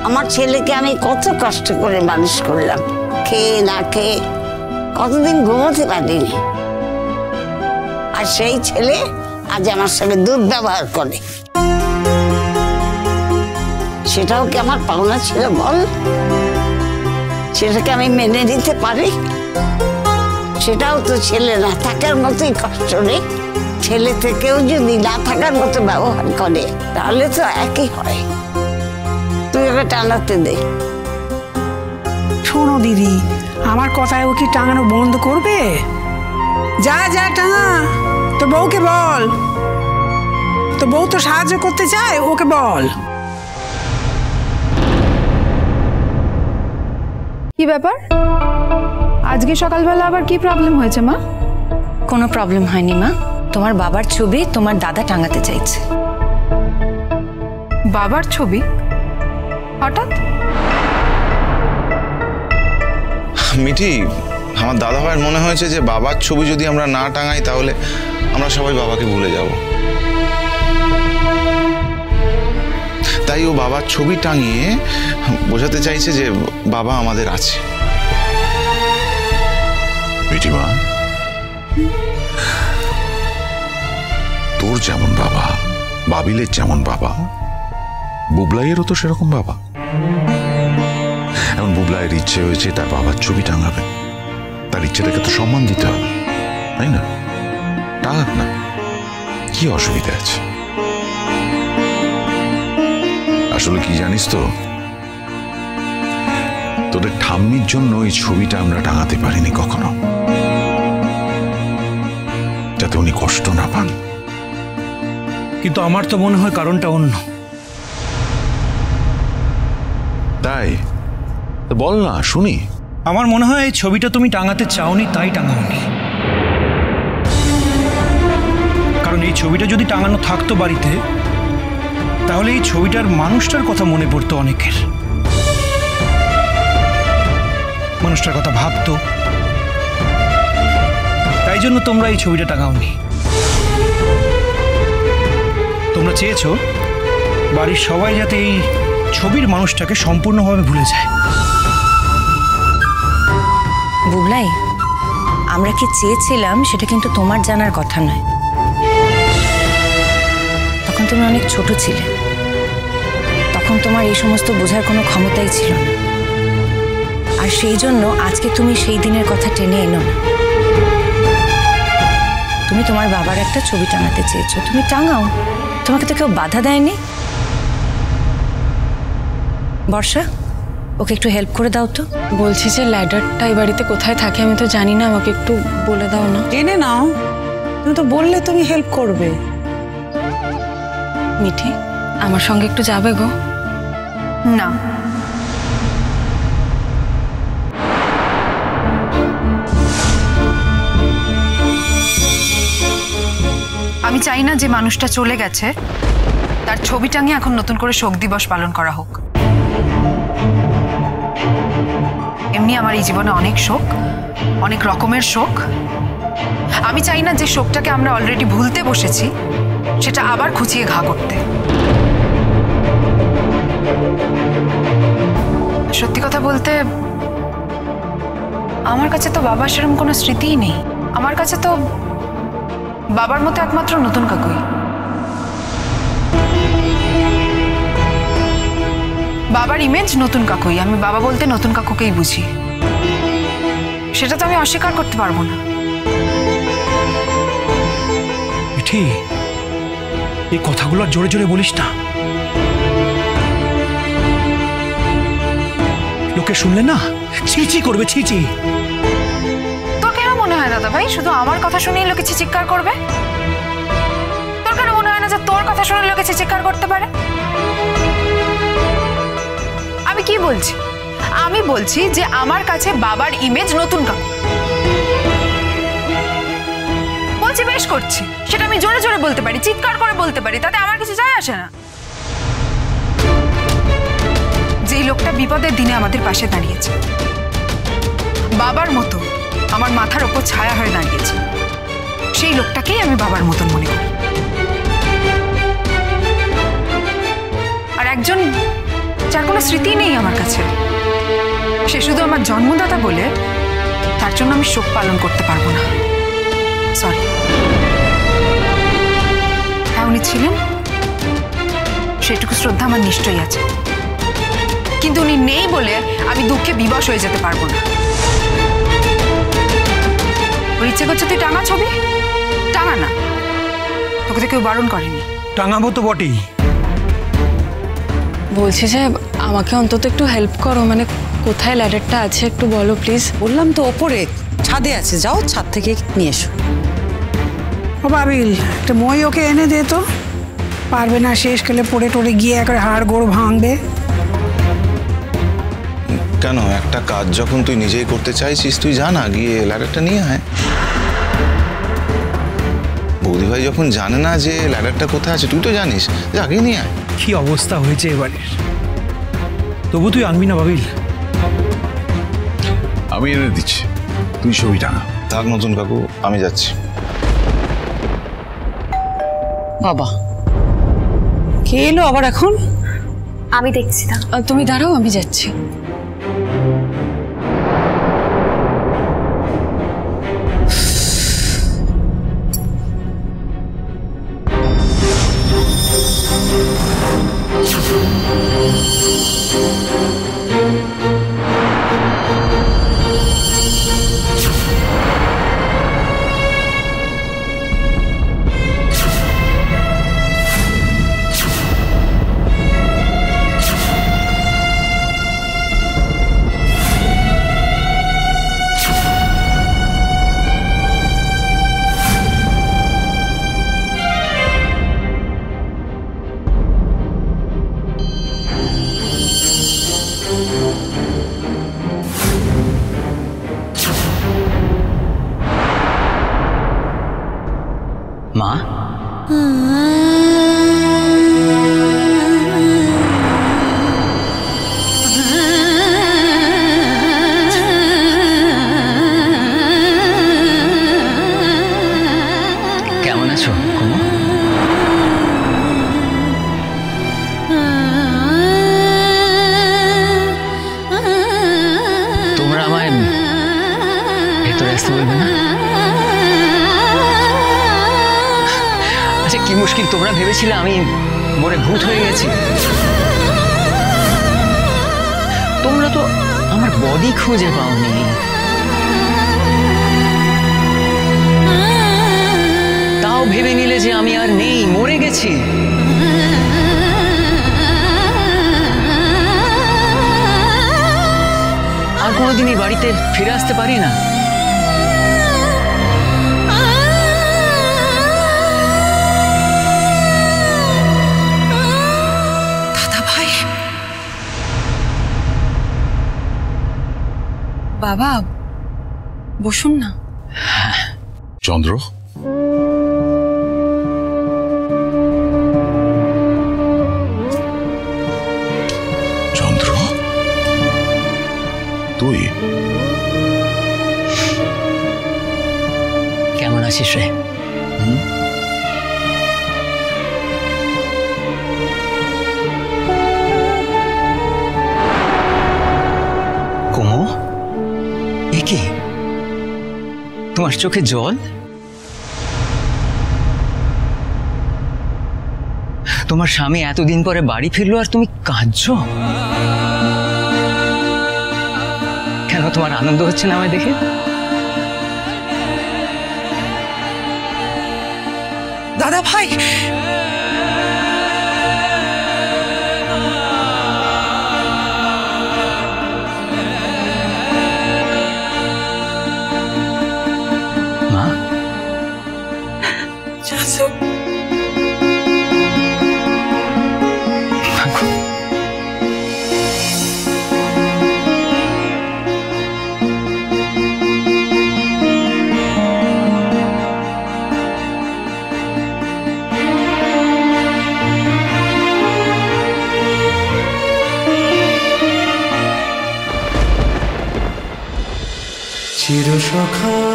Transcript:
আমার ছেলেকে আমি কত কষ্ট করে মানুষ করলাম, খেয়ে না খেয়ে কতদিন ঘুমোতে পারিনি। আর সেই ছেলে আজ আমার সঙ্গে দুর্ব্যবহার করে, সেটাও কি আমার পাওনা ছিল বল? সেটাকে আমি মেনে নিতে পারি? সেটাও তো ছেলে না থাকার মতোই কষ্ট রে। ছেলে থেকেও যদি না থাকার মতো ব্যবহার করে তাহলে তো একই হয়। তুই ওকে টানাতে দে। শোনো দিদি, আমার কথায় ও কি টাঙানো বন্ধ করবে? যা যা টাঙা, তোর বউকে বল। তো বউ তো সাহায্য করতে চায়, ওকে বল। কি ব্যাপার, আজকে সকালবেলা আবার কি প্রবলেম হয়েছে মা? কোনো প্রবলেম হয়নি মা, তোমার বাবার ছবি তোমার দাদা টাঙাতে চাইছে। বাবার ছবি হঠাৎ? মিঠি, আমার দাদা ভাইয়ের মনে হয়েছে যে বাবার ছবি যদি আমরা না টাঙাই তাহলে আমরা সবাই বাবাকে ভুলে যাব। তাই ও বাবার ছবি টাঙিয়ে বোঝাতে চাইছে যে বাবা আমাদের আছে। মিঠিমা, তোর যেমন বাবা, বাবিলের যেমন বাবা, বুবলাইয়েরও তো সেরকম বাবা। এখন বুবলাইয়ের ইচ্ছে হয়েছে তার বাবার ছবি টাঙাবে, তার ইচ্ছেটাকে তো সম্মান দিতে হবে, তাই না? টাঙাক না, কি অসুবিধা আছে? আসলে কি জানিস তো, তোদের ঠাম্মির জন্য এই ছবিটা আমরা টাঙাতে পারিনি কখনো, যাতে উনি কষ্ট না পান। কিন্তু আমার তো মনে হয় কারণটা অন্য। তাই বল না, শুনি। আমার মনে হয় এই ছবিটা তুমি টাঙাতে চাওনি, তাই টাঙাওনি। কারণ এই ছবিটা যদি টাঙানো থাকতো বাড়িতে, তাহলে এই ছবিটার মানুষটার কথা মনে পড়তো অনেকের। মানুষটার কথা ভাবতো, তাই জন্য তোমরা এই ছবিটা টাঙাওনি। তোমরা চেয়েছো বাড়ির সবাই যাতে এই ছবির মানুষটাকে সম্পূর্ণভাবে ভুলে যায়। বুবলাই, আমরা কি চেয়েছিলাম সেটা কিন্তু তোমার জানার কথা নয়। তখন তুমি অনেক ছোট ছিলে, তখন তোমার এই সমস্ত বোঝার কোনো ক্ষমতাই ছিল না। আর সেই জন্য আজকে তুমি সেই দিনের কথা টেনে এনো না। তুমি তোমার বাবার একটা ছবি টাঙাতে চেয়েছো, তুমি টাঙাও, তোমাকে তো কেউ বাধা দেয়নি। বর্ষা, ওকে একটু হেল্প করে দাও তো। বলছি যে ল্যাডারটা এই বাড়িতে কোথায় থাকে আমি তো জানি না, আমাকে একটু বলে দাও না। জেনে নাও, তুমি তো বললে তুমি হেল্প করবে। মিঠি, আমার সঙ্গে একটু যাবে গো? না, আমি চাই না যে মানুষটা চলে গেছে তার ছবি টাঙিয়ে এখন নতুন করে শোক দিবস পালন করা হোক। এমনি আমার এই জীবনে অনেক শোক, অনেক রকমের শোক। আমি চাই না যে শোকটাকে আমরা অলরেডি ভুলতে বসেছি সেটা আবার খুঁচিয়ে ঘা করতে। সত্যি কথা বলতে আমার কাছে তো বাবার সেরকম কোনো স্মৃতিই নেই। আমার কাছে তো বাবার মতো একমাত্র নতুন কাকুই। বাবার ইমেজ নতুন কাকুই, আমি বাবা বলতে নতুন কাকুকেই বুঝি। সেটা তো আমি অস্বীকার করতে পারবো না। মিঠি, এই কথাগুলো জোরে জোরে বলিস না, লোকে শুনলে না ছিচি করবে, ছিচি। তোর কেন মনে হয় দাদা ভাই শুধু আমার কথা শুনেই লোকে চিৎকার করবে? তোর কেন মনে হয় না যে তোর কথা শুনে লোকে চিৎকার করতে পারে? আমি কি বলছি? আমি বলছি যে আমার কাছে বাবার ইমেজ নতুন কাকু। বলছি বেশ করছি, সেটা আমি জোরে জোরে বলতে পারি, চিৎকার করে বলতে পারি, তাতে আমার কিছু যায় আসে না। যেই লোকটা বিপদের দিনে আমাদের পাশে দাঁড়িয়েছে, বাবার মতো আমার মাথার ওপর ছায়া হয়ে দাঁড়িয়েছে, সেই লোকটাকেই আমি বাবার মতন মনে করি। আর একজন যার কোনো স্মৃতি নেই আমার কাছে। সে শুধু আমার জন্মদাতা বলে তার জন্য আমি শোক পালন করতে পারবো না। সরি। হ্যাঁ, উনি ছিলেন, সেটুকু শ্রদ্ধা আমার নিশ্চয়ই আছে, কিন্তু উনি নেই বলে আমি দুঃখে বিবশ হয়ে যেতে পারবো না। ওর ইচ্ছে করছে তুই টাঙা ছবি, টাঙা না, তোকে তো কেউ বারণ করেনি। টাঙাবো তো বটেই। বলছি যে আমাকে অন্তত একটু হেল্প করো, মানে কোথায় ল্যাডারটা আছে একটু বলো প্লিজ। বললাম তো ওপরে ছাদে আছে, যাও ছাদ থেকে নিয়ে এসো। ও বাবিল, একটা মই ওকে এনে দে তো। পারবে না, শেষ কালে পড়ে টড়ে গিয়ে একবারে হাড় গোড় ভাঙবে। কেন, একটা কাজ যখন তুই নিজেই করতে চাইছিস তুই যা না, গিয়ে ল্যাডারটা নিয়ে আয়। বৌদি ভাই যখন জানে না যে ল্যাডারটা কোথায় আছে, তুই তো জানিস, যা গিয়ে নিয়ে আয়। কি অবস্থা হয়েছে এবারে, তবু তুই আনবি না বাবিল? আমি এনে দিচ্ছি, তুই ছবি টাঙা। থাক নতুন কাকু, আমি যাচ্ছি। বাবা, কে এলো আবার এখন? আমি দেখছি না, তুমি দাঁড়াও, আমি যাচ্ছি। মা, কেমন আছো কুমু? তোমরা আমায় ভেতরে আসতে বলবে না? কি মুশকিল, তোমরা ভেবেছিলে আমি মরে ভূত হয়ে গেছি? তোমরা তো আমার বডি খুঁজে পাওনি, তাও ভেবে নিলে যে আমি আর নেই, মরে গেছি। আর কোনোদিন এই বাড়িতে ফিরে আসতে পারি না। বাবা, বসুন না। চন্দ্র, চন্দ্র, তুই কেমন আছিস রে? কুমু, এ কি তোমার চোখে জল? তোমার স্বামী এতদিন পরে বাড়ি ফিরলো আর তুমি কাঁদছো কেন? তোমার আনন্দ হচ্ছে না আমায় দেখে? দাদা ভাই, মা, চিরসখা